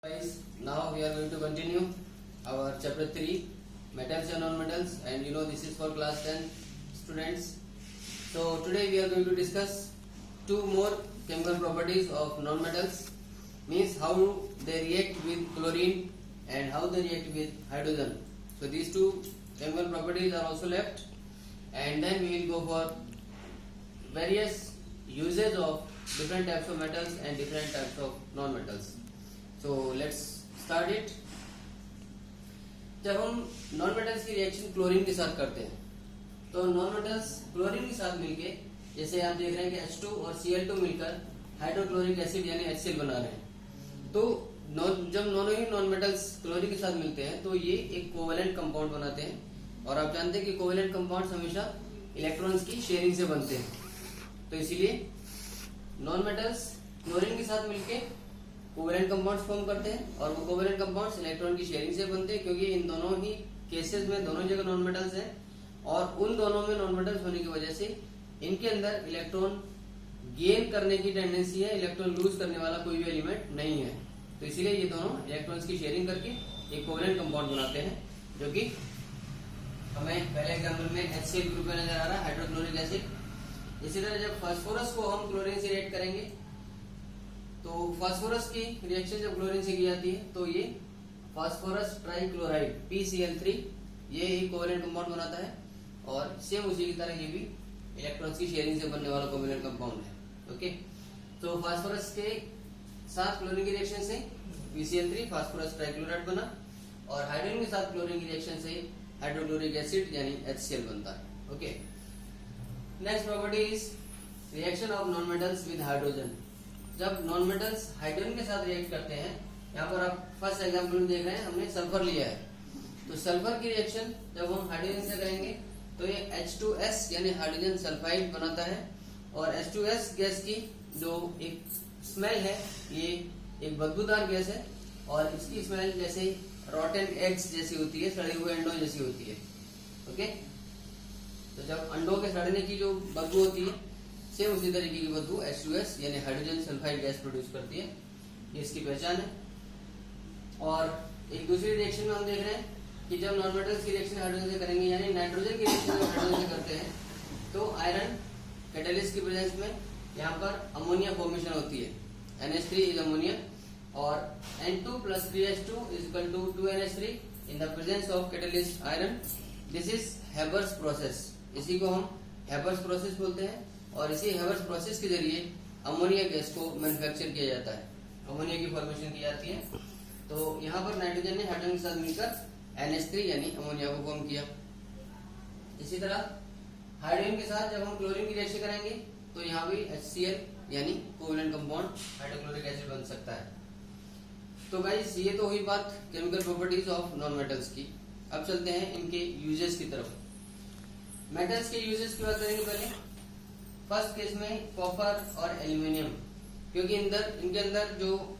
Guys, now we are going to continue our chapter 3 metals and non-metals, and this is for class 10 students. So today we are going to discuss two more chemical properties of non-metals, means how they react with chlorine and how they react with hydrogen. So these two chemical properties are also left, and then we will go for various uses of different types of metals and different types of non-metals. So let's start it. जब हम non metals की reaction chlorine के साथ करते हैं तो non metals chlorine के साथ मिलके, जैसे आप देख रहे हैं कि H2 और Cl2 मिलकर हाइड्रोक्लोरिक एसिड यानी HCl बना रहे हैं। तो जब दोनों ही नॉन मेटल्स क्लोरीन के साथ मिलते हैं तो ये एक कोवेलेंट कंपाउंड बनाते हैं, और आप जानते हैं कि कोवेलेंट कंपाउंड्स हमेशा इलेक्ट्रॉन्स की शेयरिंग से बनते हैं। तो इसीलिए नॉन मेटल्स क्लोरीन के साथ मिलके कोवेलेंट कंपाउंड्स फॉर्म करते हैं, और वो कोवेलेंट कंपाउंड्स इलेक्ट्रॉन की शेयरिंग से बनते हैं, क्योंकि इन दोनों ही केसेस में दोनों जगह नॉन मेटल्स हैं, और उन दोनों में नॉन मेटल्स होने की वजह से इनके अंदर इलेक्ट्रॉन गेन करने की टेंडेंसी है, इलेक्ट्रॉन लूज करने वाला कोई भी एलिमेंट नहीं है। तो इसीलिए ये दोनों इलेक्ट्रॉन्स की शेयरिंग करके एक कोवेलेंट कंपाउंड बनाते हैं, जो कि हमें पहले एग्जाम्पल में HCl ग्रुप में नजर आ रहा है, हाइड्रोक्लोरिक एसिड। इसी तरह जब फास्फोरस को हम क्लोरीन से रिएक्ट करेंगे तो फास्फोरस की रिएक्शन जब क्लोरीन से की जाती है तो ये फास्फोरस ट्राइक्लोराइड PCl3 ये ही कोवेलेंट कंपाउंड बनाता है, और सेम उसी की तरह ये भी इलेक्ट्रॉन्स की शेयरिंग से बनने वाला कोवेलेंट कंपाउंड है। ओके, तो फास्फोरस के साथ क्लोरीन की रिएक्शन से PCl3 फास्फोरस ट्राइक्लोराइड बना, और हाइड्रोजन के साथ क्लोरीन की रिएक्शन से हाइड्रोक्लोरिक एसिड यानी HCl बनता है। Okay, next property is reaction of non metals with hydrogen. जब नॉन मेटल्स हाइड्रोजन के साथ रिएक्ट करते हैं, यहाँ पर आप फर्स्ट एग्जांपल में देख रहे हैं, हमने सल्फर लिया है, तो सल्फर की रिएक्शन जब हम हाइड्रोजन से करेंगे तो ये H2S यानी हाइड्रोजन सल्फाइड बनाता है, और H2S गैस की जो एक स्मेल है ये एक बदबूदार गैस है, और इसकी स्मेल जैसे रॉटन एग्स जैसी होती है, सड़े हुए अंडों जैसी होती है। ओके, तो जब अंडों के सड़ने की जो बदबू होती है, सेम उसी तरीके की बदबू H2S यानी हाइड्रोजन सल्फाइड गैस प्रोड्यूस करती है, ये इसकी पहचान है। और एक दूसरी रिएक्शन में हम देख रहे हैं कि जब नॉन मेटल्स की रिएक्शन हाइड्रोजन से करेंगे, यानी नाइट्रोजन की रिएक्शन जब हाइड्रोजन से करते हैं, तो आयरन कैटलिस्ट की प्रेजेंस में यहाँ पर अमोनिया फॉर्मेशन होती है, NH3 इज अमोनिया, और N2 + 3H2 = 2NH3 in the presence of catalyst iron. This is Haber's process, इसी को हम हेबर्स प्रोसेस बोलते हैं, और इसी हेबर्स प्रोसेस के जरिए अमोनिया गैस को मैन्युफैक्चर किया जाता है, अमोनिया की फॉर्मेशन की जाती है। तो यहाँ पर नाइट्रोजन ने हाइड्रोजन के साथ मिलकर NH3 यानी अमोनिया को फॉर्म किया। इसी तरह हाइड्रोजन के साथ जब हम क्लोरीन की रिएक्शन करेंगे तो यहाँ भी HCl यानी कोवेलेंट कंपाउंड हाइड्रोक्लोरिक एसिड बन सकता है। तो गाइस, ये तो हुई बात chemical properties of non metals की। अब चलते हैं इनके यूजेस की तरफ। मेटल्स के यूजेस की बात करेंगे पहले। फर्स्ट केस में कॉपर और एल्यूमिनियम, क्योंकि इनके अंदर जो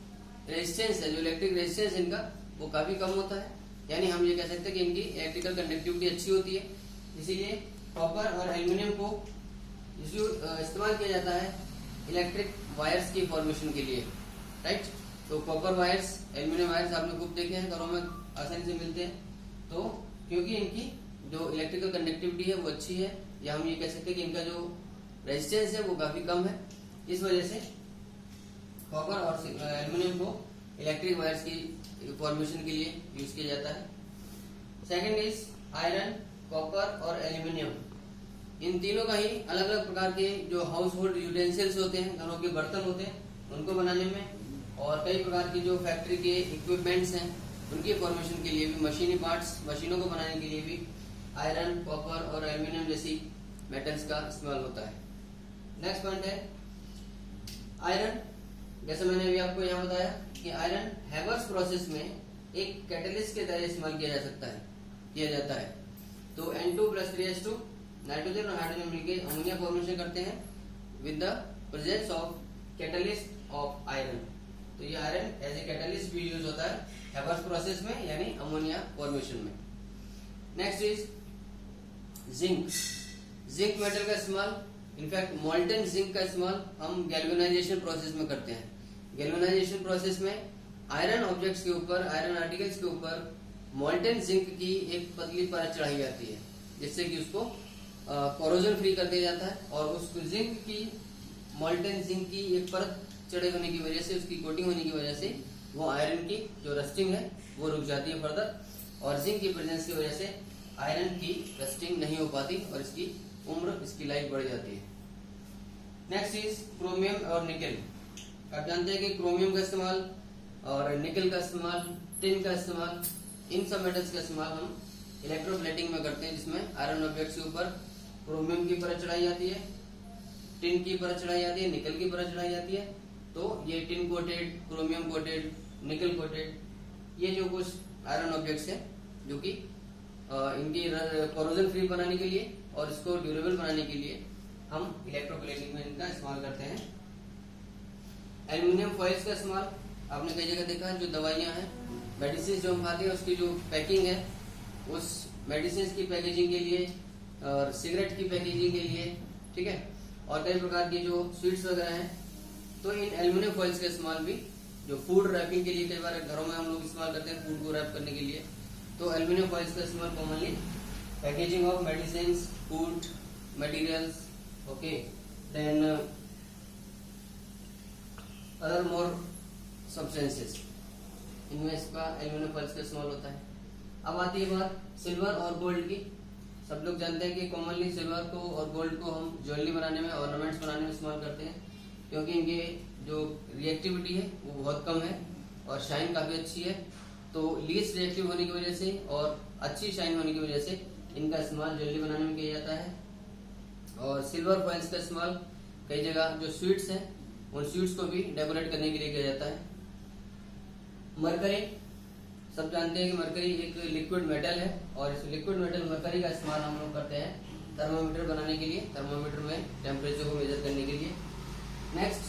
रेजिस्टेंस है, जो इलेक्ट्रिक रेजिस्टेंस इनका, वो काफी कम होता है, यानी हम ये कह सकते हैं कि इनकी इलेक्ट्रिकल कंडक्टिविटी अच्छी होती है। इसीलिए कॉपर और एल्यूमिनियम को इस्तेमाल किया जाता है इलेक्ट्रिक वायर्स की फॉर्मेशन के लिए, राइट। तो कॉपर वायर्स, एल्यूमिनियम वायर्स आपने खूब देखे हैं, घरों में आसानी से मिलते हैं। तो क्योंकि इनकी जो इलेक्ट्रिकल कंडक्टिविटी है वो अच्छी है, या हम ये कह सकते हैं कि इनका जो रेजिस्टेंस है वो काफी कम है, इस वजह से कॉपर और एल्यूमिनियम को इलेक्ट्रिक वायर्स की फॉर्मेशन के लिए यूज किया जाता है। सेकंड इज आयरन, कॉपर और एल्यूमिनियम, इन तीनों का ही अलग अलग प्रकार के जो हाउस होल्ड यूटेंसिल्स होते हैं, घरों के बर्तन होते हैं, उनको बनाने में, और कई प्रकार की जो फैक्ट्री के इक्विपमेंट्स हैं उनकी फॉर्मेशन के लिए भी, मशीनी पार्ट्स, मशीनों को बनाने के लिए भी आयरन, कॉपर और एल्यूमिनियम जैसी मेटल्स का इस्तेमाल होता है। नेक्स्ट पॉइंट है आयरन। जैसे मैंने अभी आपको यहाँ बताया कि आयरन हेबर्स प्रोसेस में एक कैटलिस्ट के तरह इस्तेमाल किया जाता है। तो N2 + 3H2 नाइट्रोजन और हाइड्रोजन मिलकर अमोनिया फॉर्मेशन करते हैं with the presence of catalyst of iron. तो ये आयरन एज ए कैटलिस्ट भी यूज होता है हेबर्स प्रोसेस में, यानी अमोनिया फॉर्मेशन में। Next is zinc. Zinc metal का इस्तेमाल, इनफैक्ट मोल्टन जिंक का इस्तेमाल हम गैल्वेनाइजेशन प्रोसेस में करते हैं। गैल्वेनाइजेशन प्रोसेस में आयरन ऑब्जेक्ट्स के ऊपर, आयरन आर्टिकल्स के ऊपर मोल्टेन जिंक की एक पतली परत चढ़ाई जाती है, जिससे कि उसको कोरोजन फ्री कर दिया जाता है। और उस जिंक की, मोल्टेन जिंक की एक परत चढ़े होने की वजह से, उसकी कोटिंग होने की वजह से वो आयरन की जो रस्टिंग है वो रुक जाती है फर्दर, और जिंक की प्रेजेंस की वजह से आयरन की रस्टिंग नहीं हो पाती और इसकी उम्र, इसकी लाइफ बढ़ जाती है। नेक्स्ट इज क्रोमियम और निकल। आप जानते हैं कि क्रोमियम का इस्तेमाल और निकल का इस्तेमाल, टिन का इस्तेमाल, इन सब मेटल्स का इस्तेमाल हम इलेक्ट्रोप्लेटिंग में करते हैं, जिसमें आयरन ऑब्जेक्ट्स के ऊपर क्रोमियम की परत चढ़ाई जाती है, टिन की परत चढ़ाई जाती है, निकल की परत चढ़ाई जाती है। तो ये टिन कोटेड, क्रोमियम कोटेड, निकल कोटेड, ये जो कुछ आयरन ऑब्जेक्ट्स हैं जो कि इनकी कोरोजन फ्री बनाने के लिए और इसको ड्यूरेबल बनाने के लिए हम इलेक्ट्रोप्लेटिंग में इनका इस्तेमाल करते हैं। एल्यूमिनियम फॉइल्स का इस्तेमाल आपने कई जगह देखा है। जो दवाइयां हैं, मेडिसिन जो हम खाते हैं, उसकी जो पैकिंग है, उस मेडिसिन की पैकेजिंग के लिए और सिगरेट की पैकेजिंग के लिए, ठीक है, और कई प्रकार की जो स्वीट्स वगैरह हैं, तो इन एल्यूमिनियम फॉइल्स का इस्तेमाल भी, जो फूड रैपिंग के लिए कई बार घरों में हम लोग इस्तेमाल करते हैं फूड को रैप करने के लिए, तो एल्यूमिनियम फॉइल्स का इस्तेमाल commonly packaging of medicine, food materials, okay, then other more substances, इनमें इसका एल्यूमिनियम फॉइल्स का इस्तेमाल होता है। अब आती है बात सिल्वर और गोल्ड की। सब लोग जानते हैं कि कॉमनली सिल्वर को और गोल्ड को हम ज्वेलरी बनाने में, ऑर्नामेंट्स बनाने में इस्तेमाल करते हैं, क्योंकि इनके जो रिएक्टिविटी है वो बहुत कम है और शाइन काफी अच्छी है। तो लीस्ट रिएक्टिव होने की वजह से और अच्छी शाइन होने की वजह से इनका इस्तेमाल ज्वेलरी बनाने में किया जाता है। और सिल्वर फॉइल्स का इस्तेमाल कई जगह जो स्वीट्स हैं, उन स्वीट्स को भी डेकोरेट करने के लिए किया जाता है। मरकरी, सब जानते हैं कि मरकरी एक लिक्विड मेटल है, और इस लिक्विड मेटल मरकरी का इस्तेमाल हम लोग करते हैं थर्मामीटर बनाने के लिए, थर्मामीटर में टेम्परेचर को मेजर करने के लिए। नेक्स्ट,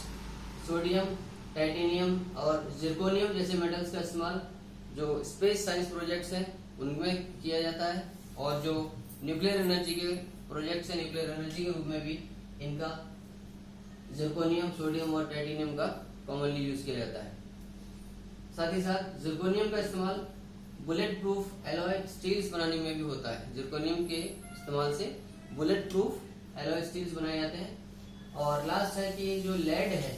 सोडियम, टाइटेनियम और जिर्कोनियम जैसे मेटल्स का इस्तेमाल जो स्पेस साइंस प्रोजेक्ट्स हैं उनमें किया जाता है, और जो न्यूक्लियर एनर्जी के प्रोजेक्ट्स हैं, न्यूक्लियर एनर्जी के रूप में भी इनका जिर्कोनियम, सोडियम और टाइटेनियम का कॉमनली यूज किया जाता है। साथ ही साथ जिर्कोनियम का इस्तेमाल बुलेट प्रूफ एलॉय स्टील्स बनाने में भी होता है। जिर्कोनियम के इस्तेमाल से बुलेट प्रूफ एलॉय स्टील्स बनाए जाते हैं। और लास्ट है कि जो लेड है,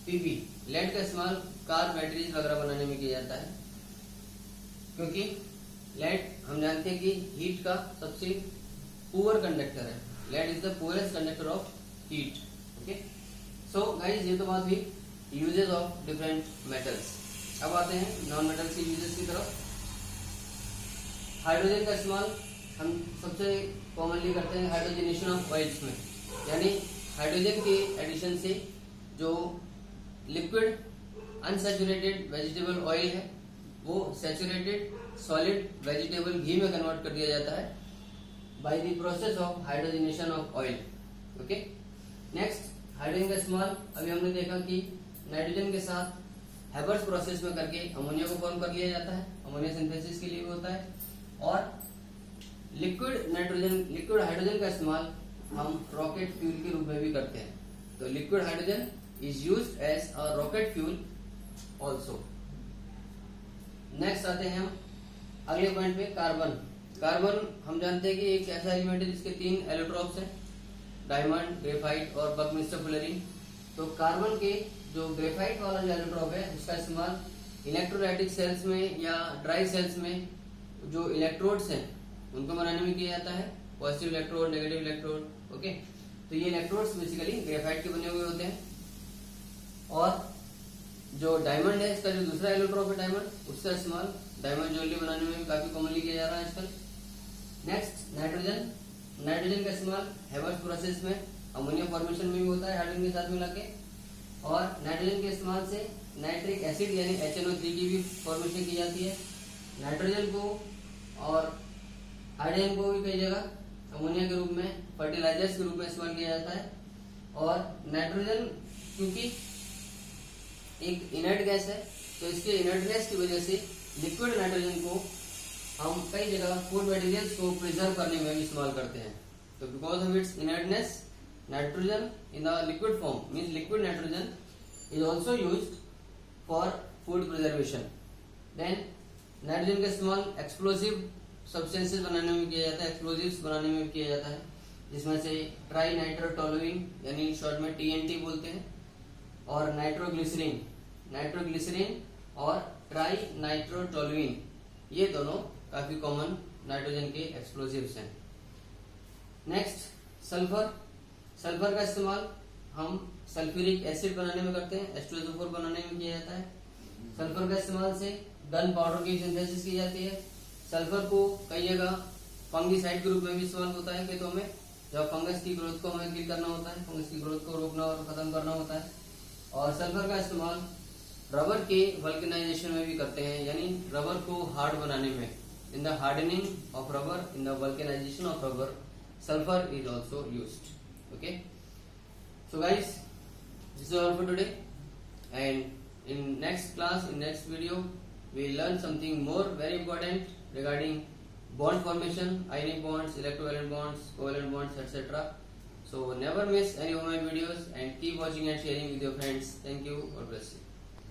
पीबी, लेड का इस्तेमाल कार बैटरीज वगैरह बनाने में किया जाता है, क्योंकि लेड हम जानते हैं कि हीट का सबसे पुअर कंडक्टर है। Lead is the poorest conductor of heat. Okay, so guys, ये तो बात हुई यूजेस ऑफ डिफरेंट मेटल्स। अब आते हैं नॉन मेटल्स के यूजेस की तरफ। हाइड्रोजन का इस्तेमाल हम सबसे कॉमनली करते हैं हाइड्रोजनेशन ऑफ ऑयल्स में, यानी हाइड्रोजन के एडिशन से जो लिक्विड अनसैचुरेटेड वेजिटेबल ऑयल है वो सैचुरेटेड सॉलिड वेजिटेबल घी में कन्वर्ट कर दिया जाता है by the process of hydrogenation of oil. Okay, next, hydrogen का इस्तेमाल अभी हमने देखा कि नाइट्रोजन के साथ हैबर्स प्रोसेस में करके अमोनिया को फॉर्म कर लिया जाता है, अमोनिया सिंथेसिस के लिए भी होता है। और लिक्विड नाइट्रोजन, लिक्विड हाइड्रोजन का इस्तेमाल हम रॉकेट फ्यूल के रूप में भी करते हैं। तो liquid hydrogen is used as a rocket fuel also. Next आते हैं हम अगले पॉइंट पे, कार्बन। कार्बन हम जानते हैं कि एक ऐसा एलिमेंट है जिसके 3 एलोट्रॉप्स हैं, डायमंड, ग्रेफाइट और बकमिस्टर फुलेरिन। तो कार्बन के जो ग्रेफाइट वाला जो एलोट्रॉप है उसका इस्तेमाल इलेक्ट्रोलाइटिक सेल्स में या ड्राई सेल्स में जो इलेक्ट्रोड्स हैं उनको बनाने में किया जाता है, positive electrode, negative electrode. Okay, तो ये इलेक्ट्रोड्स बेसिकली ग्रेफाइट के बने हुए होते हैं। और जो डायमंड है, इसका जो दूसरा एलोट्रॉप है डायमंड, उसका इस्तेमाल डायमंड ज्वेलरी बनाने में भी काफी कॉमनली किया जा रहा है आजकल। Next, nitrogen. नाइट्रोजन का इस्तेमाल हैबर्स प्रोसेस में अमोनिया फॉर्मेशन में भी होता है हाइड्रोजन के साथ मिला के। और नाइट्रोजन के इस्तेमाल से नाइट्रिक एसिड यानी HNO3 की भी फॉर्मेशन की जाती है। नाइट्रोजन को और हाइड्रोजन को भी कई जगह अमोनिया के रूप में, फर्टिलाइजर्स के रूप में इस्तेमाल किया जाता है। और नाइट्रोजन क्योंकि एक इनर्ट गैस है, तो इसके इनर्टनेस की वजह से लिक्विड नाइट्रोजन को हम कई जगह फूड मटेरियल्स को प्रिजर्व करने में भी इस्तेमाल करते हैं। तो because of its inertness, nitrogen in the liquid form means liquid nitrogen is also used for food preservation. Then nitrogen का इस्तेमाल एक्सप्लोसिव सब्सटेंसेस बनाने में किया जाता है, एक्सप्लोजिव्स बनाने में किया जाता है, जिसमें से ट्राई नाइट्रोटोलुइन यानी शॉर्ट में TNT बोलते हैं, और नाइट्रोग्लिसरीन और ट्राई नाइट्रोटोलुइन, ये दोनों काफी कॉमन नाइट्रोजन के एक्सप्लोजिव्स हैं। नेक्स्ट सल्फर का इस्तेमाल हम सल्फ्यूरिक एसिड बनाने में करते हैं, H2SO4 बनाने में किया जाता है। सल्फर का इस्तेमाल से गन पाउडर की सिंथेसिस की जाती है। सल्फर को कई जगह फंगिसाइड के रूप में भी इस्तेमाल होता है खेतों में, जब फंगस की ग्रोथ को हमें किल करना होता है, फंगस की ग्रोथ को रोकना और खत्म करना होता है। और सल्फर का इस्तेमाल रबर के वल्केनाइजेशन में भी करते हैं, यानी रबर को हार्ड बनाने में, in the hardening of rubber, in the vulcanisation of rubber, sulphur is also used. Okay, so guys, this is all for today, and in next class, in next video, we will learn something more very important regarding bond formation, ionic bonds, electrovalent bonds, covalent bonds, etc. So never miss any of my videos and keep watching and sharing with your friends. Thank you. God bless you.